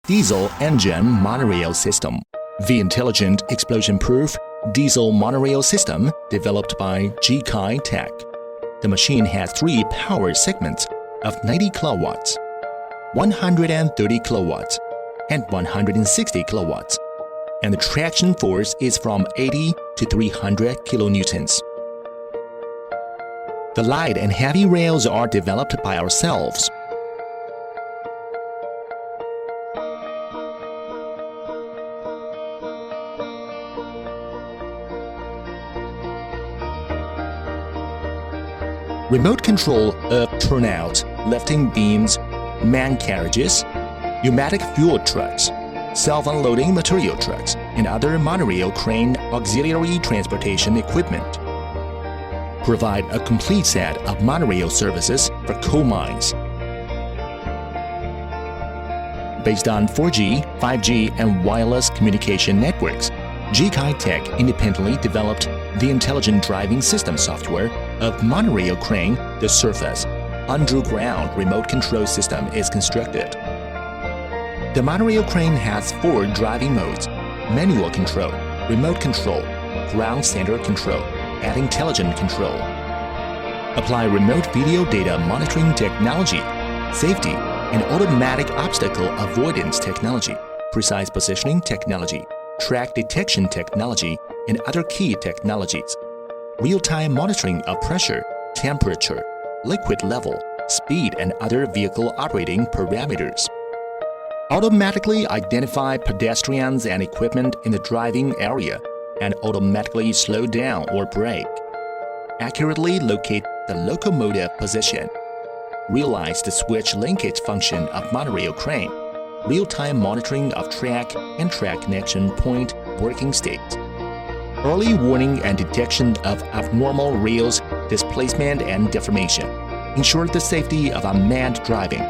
Diesel engine monorail system. The intelligent explosion-proof diesel monorail system developed by GK Tech. The machine has three power segments of 90 kilowatts, 130 kilowatts, and 160 kilowatts, and the traction force is from 80 to 300 kilonewtons. The light and heavy rails are developed by ourselves. Remote control of turnouts, lifting beams, man carriages, pneumatic fuel trucks, self-unloading material trucks, and other monorail crane auxiliary transportation equipment. Provide a complete set of monorail services for coal mines. Based on 4G, 5G, and wireless communication networks, GK Tech independently developed the intelligent driving system software of monorail crane. The surface, underground remote control system is constructed. The monorail crane has 4 driving modes: manual control, remote control, ground center control, and intelligent control. Apply remote video data monitoring technology, safety, and automatic obstacle avoidance technology, precise positioning technology, track detection technology, and other key technologies. Real-time monitoring of pressure, temperature, liquid level, speed, and other vehicle operating parameters. Automatically identify pedestrians and equipment in the driving area and automatically slow down or brake. Accurately locate the locomotive position. Realize the switch linkage function of monorail crane. Real-time monitoring of track and track connection point working state. Early warning and detection of abnormal rails, displacement, and deformation. Ensure the safety of unmanned driving.